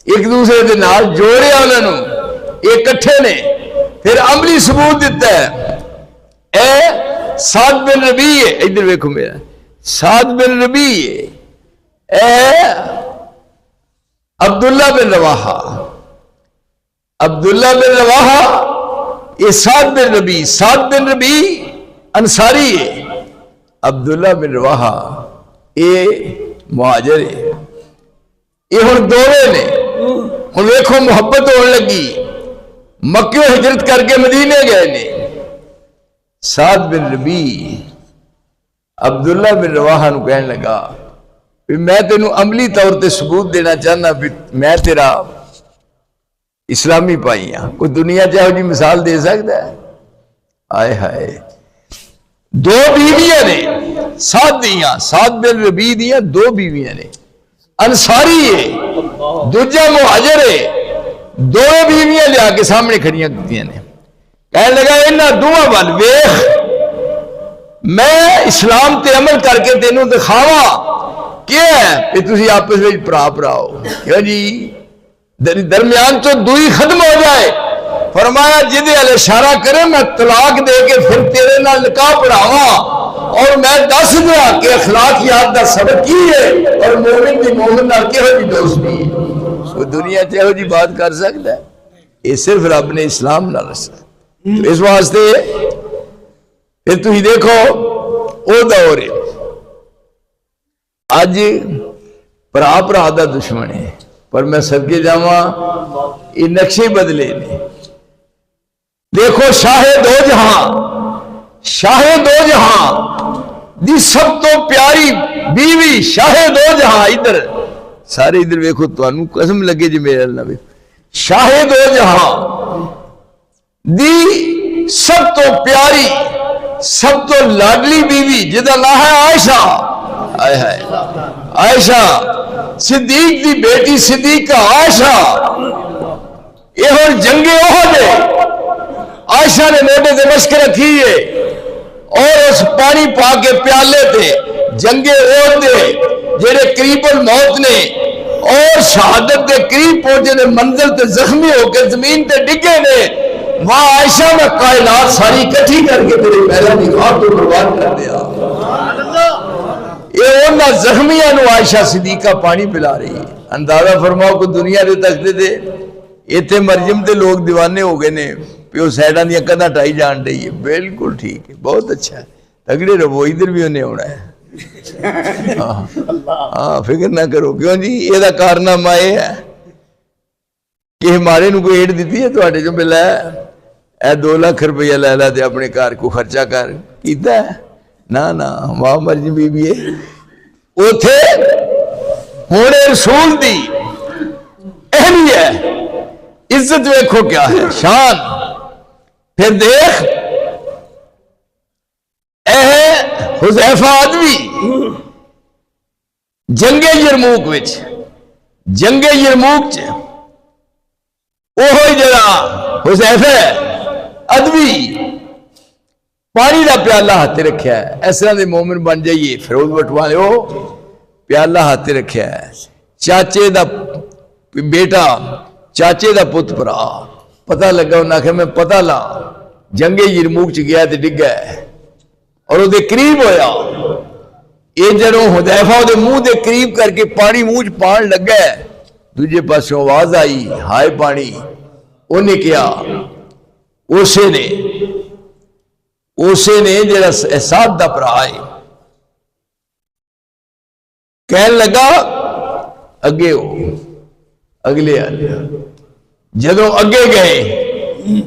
ایک دوسرے دے نال جوڑیا انہوں نے، ایک کٹھے نے، پھر عملی ثبوت دیتا ہے۔ اے سعد بن ربیع، ادھر دیکھو میرا سعد بن ربیع، اے عبداللہ بن رواحہ، عبداللہ بن رواحہ، یہ سعد بن ربیع، سعد بن ربیع انصاری ہے، عبداللہ بن رواحہ یہ مہاجر ہے۔ یہ ہن دوویں نے، ہن دیکھو محبت ہونے لگی، مکہ ہجرت کر کے مدینے گئے نے۔ سعد بن ربیع عبداللہ بن رواحہ نو کہنے لگا کہ میں تینوں عملی طور تے ثبوت دینا چاہنا بھی میں تیرا اسلامی پائی ہاں، کوئی دنیا چاہو جی مثال دے سکتا ہے؟ آئے ہائے، دو بیویاں نے سعد دیاں، سعد بن ربیع دیاں دو بیویاں نے، انصاری ہے، دوجا مہاجر ہے، دو بیویاں لیا کے سامنے کھڑیاں کیتیاں نے، کہنے لگا انہاں دوواں ول ویکھ، میں اسلام تے عمل کر کے تینوں دکھاواں کیا ہے کہ تسی آپس میں پرا ہو، کیوں جی درمیان تو دوئی ختم ہو جائے۔ فرمایا جدے علی اشارہ کرے میں طلاق دے کے پھر تیرے نال نکاح پڑھاواں، اور میں دس دیا کہ اخلاقیات دا سبق کی ہے، اور مومن دی مومن نال کہو جی دوستی ہے۔ وہ دنیا چاہو جی بات کر سکتا ہے؟ یہ صرف رب نے اسلام نہ رسا، تو اس واسطے پھر تھی دیکھو او دور ہے، اج پرا دا دشمن ہے، پر میں صدقے جاواں یہ نقشے بدلے نے۔ دیکھو شاہ دو جہاں دی سب تو پیاری بیوی، شاہ دو جہاں، ادھر سارے ادھر ویکھو، تانوں قسم لگے جی میرے اللہ میں، شاہ دو جہاں دی سب تو پیاری سب تو لاڈلی بیوی جدا نام ہے عائشہ، آئے ہائے عائشہ صدیق دی بیٹی صدیقہ عائشہ، یہ ہن جنگ احد ہے، عائشہ نے موٹے سے مشک رکھی ہے، اور اس پانی پا کے پیالے تھے جنگ احد دے جڑے قریب الموت نے اور شہادت کے قریب پہنچے نے، منزل تے زخمی ہو کے زمین تے ڈگے نے، وہاں عائشہ میں کائنات ساری کٹھی کر کے تیرے پہلا نگاہ تو برباد کر دیا۔ یہ انہاں زخمیاں نو عائشہ صدیقہ پانی پلا رہی ہے۔ اندازہ فرماؤ کو دنیا دے تختے دے ایتھے مرجم تے لوگ دیوانے ہو گئے نے، پیو سیڈاں دیاں کداں ٹائی جان رہی ہے، بالکل ٹھیک ہے، بہت اچھا ہے، تگڑے رہو، ادھر بھی انہیں ہونا ہے۔ ہاں فکر نہ کرو، کیوں جی یہ دا کارنامہ یہ ہے کہ ہمارے نو کوئی ایڈ دیتی ہے تواڈے جو ملا ہے، اے 2 لاکھ روپیہ لے لا دے اپنے کار کو خرچہ کر کیتا ہے، نہ ماں مرجی بی بی ہے اوتھے ہونے رسول دی اہمیت عزت ویکھو کیا ہے، شان۔ پھر دیکھ اے حذیفہ ادوی جنگ یرموک وچ اوہی جڑا حذیفہ ادوی پانی دا پیالہ ہاتھ رکھیا ہے، اس طرح دے مومن بن جائیے، فیروز بٹوالے ہو پیالہ ہاتھ رکھیا ہے، چاچے دا بیٹا چاچے دا پت پرا پتہ لگا انہاں کہ میں پتہ لا جنگ یرموک چ گیا تے ڈگا ہے، اور وہ دے قریب ہویا، یہ جڑوں حذیفہ دے منہ دے قریب کر کے پانی منہ پان لگا ہے، دوجے پاسوں آواز آئی ہائے پانی، انہیں کیا اسے نے جڑا سعد دا بھرا ہے کہنے لگا اگے ہو، اگلے آ گیا. جدو اگے گئے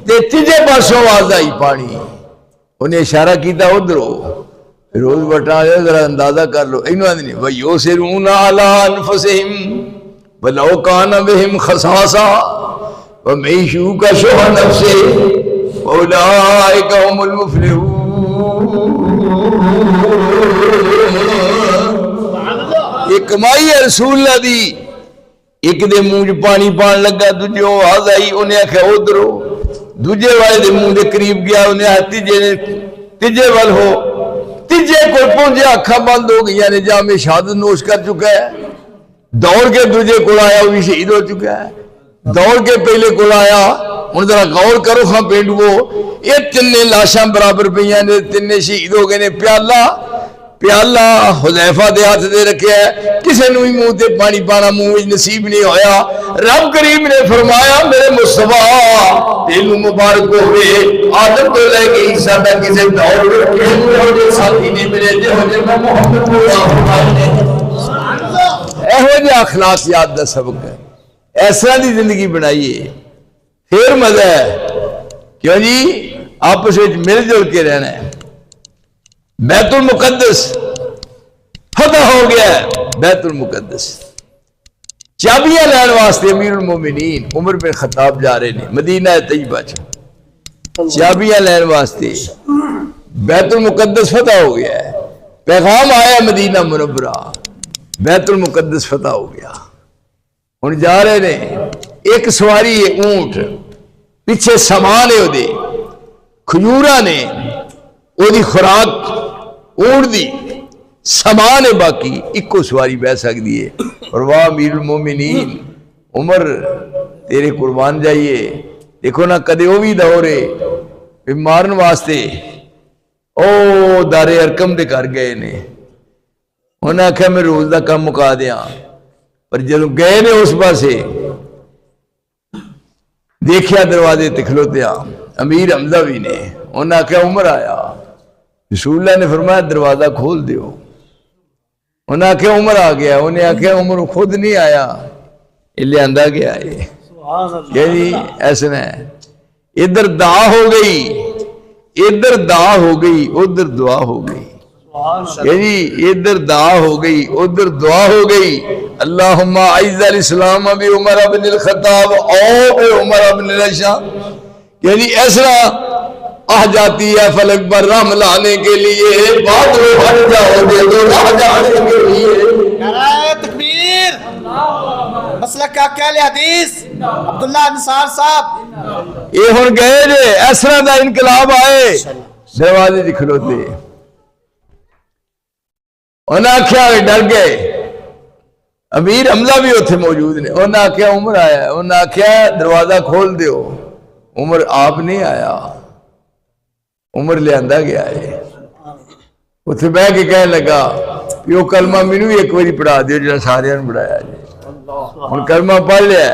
تے تیجے پاسوں آواز آئی پانی. انہیں اشارہ کیتا ادھر ہو. روز بٹا لے ذرا اندازہ کر لو. انہوں نے وَيُؤْثِرُونَ عَلَىٰ أَنفُسِهِمْ وَلَوْ كَانَ بِهِمْ خَصَاصَةٌ وَمَن يُوقَ شُحَّ نَفْسِهِ فَأُولَٰئِكَ هُمُ الْمُفْلِحُونَ. یہ کمائی ہے رسول اللہ دی. ایک دے منہ پانی پان لگا، دوجے آواز آئی، انہیں آخیا ادھر ہو. دوجے والے دے منہ دے قریب گیا، انہیں آخیا تیجے وال ہو. تیجے کو پہنچے، اکھا بند ہو گئی، یعنی جام شہادت نوش کر چکا ہے. دوڑ کے دوجے کو آیا، وہ بھی شہید ہو چکا ہے. دوڑ کے پہلے کو آیا. ہن ذرا غور کرو ہاں پینڈو، یہ تین لاشاں برابر پہ نے، تین شہید ہو گئے نے. پیالہ حذیفہ دے ہاتھ دے رکھے ہے، کسے نو ہی منہ تے پانی پانا منہ نصیب نہیں ہویا. رب کریم نے فرمایا میرے مصطفیٰ دل مبارک ہوئے آدم تو لے کے عیسیٰ تک کسے دوڑ کے ساتھی نہیں ملے جو میں محمد اہو جے اخلاقیات دا سبق ہے. ایسا دی زندگی بنائیے پھر مزہ ہے. کیوں جی آپس میں مل جل کے رہنا ہے. بیت المقدس فتح ہو گیا ہے. بیت المقدس چابیاں لین واسطے امیر المومنین عمر بن خطاب جا رہے ہیں مدینہ طیبہ چابیاں لین واسطے. بیت المقدس فتح ہو گیا ہے. پیغام آیا مدینہ منورہ، بیت المقدس فتح ہو گیا. ہن جا رہے ہیں. ایک سواری ہے اونٹ، پیچھے سامان ہے وہ کھجوراں نے، وہ دی خوراک اونٹ دی سامان ہے، باقی ایک سواری بہ سکتی ہے. اور واہ امیر المومنین عمر تیرے قربان جائیے. دیکھو نا کدے وہ بھی دورے مارن واسطے او دار ارکم دے کر گئے نے. انہیں آخیا میں روز دا کام مکا دیا. پر جدو گئے نے اس پاسے دیکھیا دروازے تے کھلوتیا امیر حمزہ بھی نے. انہیں آخیا عمر آیا. رسول اللہ نے فرمایا دروازہ کھول دیو. انہیں آخیا عمر آ گیا. انہیں آخیا عمر خود نہیں آیا، یہ لیا گیا ہے. کہ جی ایسا ہے. ادھر دعا ہو گئی، ادھر دعا ہو گئی، ادھر دعا ہو گئی. کہ جی ادھر دعا ہو گئی، ادھر دعا ہو گئی. اللہم اعز الاسلام be Umar bin al-Khattab O B عمر بن الشام. کہ جی ایسا آ جاتی ہے فلک پر رحم لانے کے لیے، بات رو ہٹ جاؤ دے دو راہ جانے کے لیے. نعرہ تکبیر. مسلک کا اہل حدیث عبداللہ انصار صاحب یہ ہن گئے جے ایسا دا انقلاب آئے دروازے دی کھلوتے. انہیں آخیا ڈر گئے. امیر حمزہ بھی اتنے موجود نے. انہیں آخیا عمر آیا. انہیں آخیا دروازہ کھول دیو. عمر آپ نہیں آیا، عمر لیا گیا ہے. اتنے بہ کے کہنے لگا یہ کلمہ مینو ایک باری پڑھا دیو جہاں سارے پڑھایا جی. ہوں کلمہ پڑھ لیا.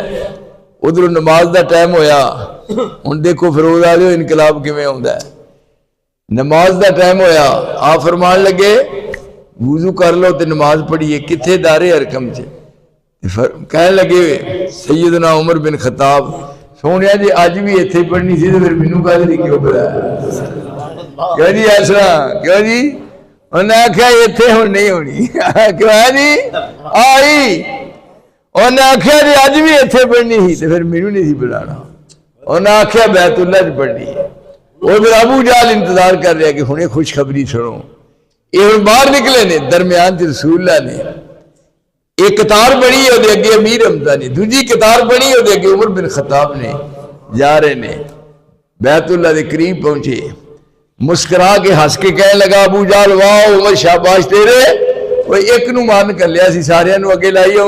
ادھر نماز دا ٹائم ہویا. ہوں دیکھو فروز آ جاؤ انقلاب کیویں آتا ہے. نماز دا ٹائم ہویا. آپ فرمان لگے وضو کر لو تے نماز پڑھیے. کتنے دارے ارکم سے کہنے لگے سیدنا عمر بن خطاب سونے جی اج بھی اتنے پڑھنی سی تو پھر مینوں گل نہیں کیوں بلایا. کیوں جی ایسا کیوں جی؟ انہیں آخیا اتنے ہوں نہیں ہونی. کیوں ہے جی آئی. انہیں آخیا جی اج بھی اتنے پڑھنی سی تو پھر مینوں نہیں سی بلانا. انہیں آخیا بیت اللہ چ پڑھنی ہے. وہ پھر ابو جہل انتظار کر رہا کہ ہنے خوشخبری سنو. یہ باہر نکلے نے. درمیان رسول اللہ نے ایک قطار بنی ہے وہ اگے امیر حمزہ نے، دوجی قطار بنی ہے وہ اگے عمر بن خطاب نے. جا رہے نے بیت اللہ دے قریب پہنچے. مسکرا کے ہنس کے کہنے لگا ابو جہل واہ عمر شاباش تیرے. وہ ایک نو مان کر لیا سی سارے نو اگے لائی.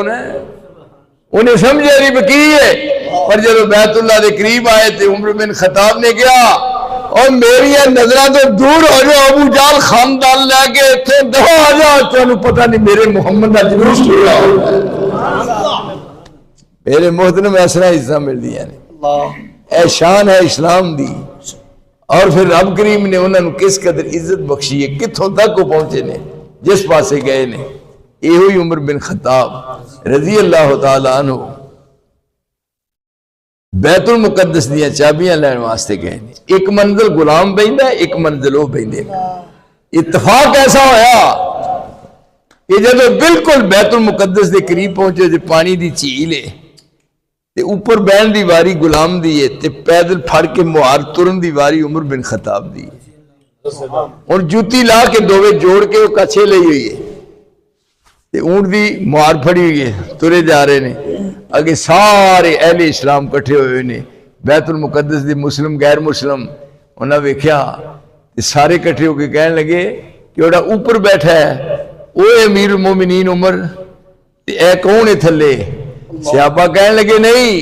انہیں سمجھا نہیں بکی ہے. پر جب بیت اللہ دے قریب آئے تھے عمر بن خطاب نے کہا اور میری نظرہ تو دور ہو جاؤ ابو جہل خاندان لے کے اتنے دفعہ آ جاؤ تمہیں پتہ نہیں میرے محمد کا جلوس کیا میرے محترم ایسا حصہ مل دیا نے. اے شان ہے اسلام دی. اور پھر رب کریم نے انہوں نے کس قدر عزت بخشی ہے. کتھوں تک کو پہنچے نے جس پاسے گئے نے. یہ ہوئی عمر بن خطاب رضی اللہ تعالی عنہ بیت المقدس دیا چابیاں لین واسطے گئے. ایک منزل غلام بہندا ہے، ایک منزل وہ بہندے. اتفاق ایسا ہویا کہ جب بالکل بیت المقدس دے قریب پہنچے تے پانی دی جھیل ہے تے اوپر بہن دی واری غلام دی ہے تے پیدل پھڑ کے مہار ترن دی واری عمر بن خطاب دی. اور جوتی لا کے دووے جوڑ کے وہ کچھے لئی ہوئی ہے تے اونٹ دی مہار پھڑی ہوئی ہے، ترے جا رہے نے. اگے سارے اہل اسلام کٹھے ہوئے نے، بیت المقدس دی مسلم غیر مسلم. انہاں ویکھیا تے سارے کٹھے ہو کے کہنے لگے کہ اوڑا اوپر بیٹھا ہے وہ امیر المومنین عمر، اے کون ہے تھلے؟ صحابہ کہنے لگے نہیں،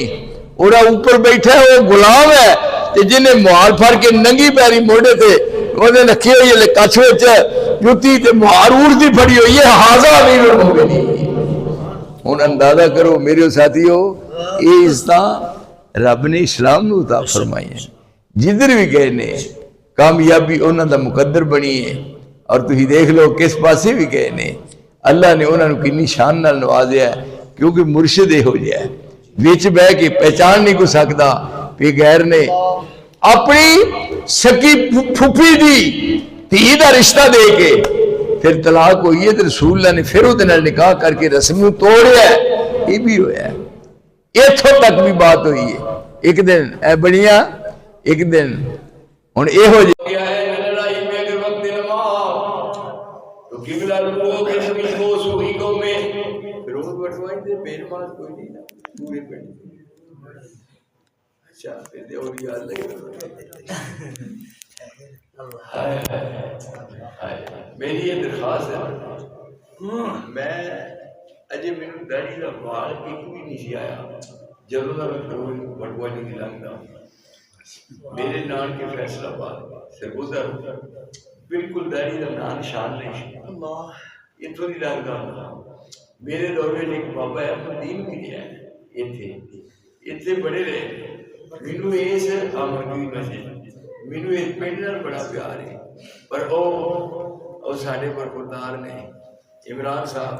اوڑا اوپر بیٹھا ہے وہ غلام ہے تے جنہیں مہار پھڑ کے ننگی پیری موڑے تھے انہیں رکھی ہوئی ہے کچھ وچ جوتی تے مہار اڑتی پھڑی ہوئی ہے، ہاذا امیر المومنین. ہن اندازہ کرو میرے ساتھیو، یہ عزتاں رب نے اسلام نو عطا فرمائی ہیں. جدھر بھی گئے نے کامیابی انہاں دا مقدر بنی ہے. اور تھی دیکھ لو کس پاسے بھی گئے نے اللہ نے انہوں نے کنی شان نال نوازیا ہے، کیونکہ مرشد ہو جائے ہے وچ بہ کے پہچان نہیں کو سکتا کہ غیر نے اپنی سکی پھوپھی دی دھی دا رشتہ دے کے پھر طلاق ہوئی ہے تو رسول اللہ نے پھر وہ نکاح کر کے رسم توڑیا ہے. یہ بھی ہوا ہے، اتھوں تک بھی بات ہوئی ہے. ایک دن اے بڑیاں ایک دن ہن اے ہو گیا ہے قبلہ لوگوں کے سبھی خوش ہوئی کو میں روز بٹوائی دے بیر ماز کوئی نہیں نا پورے پینڈ. اچھا پھر دے اور یاد لگے میری یہ درخواست ہے، میں اجے میرے داڑھی کا بال ایک بھی نہیں سی آیا جدوں دا میں روز بٹوائی نہیں لگتا. میرے نان کے فیصلہ آباد سرگزر بالکل داڑھی کا نام نشان نہیں اتوں نہیں لگتا. میرے دور میں ایک بابا احمدین بھی رہا ہے اتنے بڑے رہے. مینو اس آمدنی مینو اس پنڈ نال بڑا پیار ہے، پر وہ سارے برخوردار نے عمران صاحب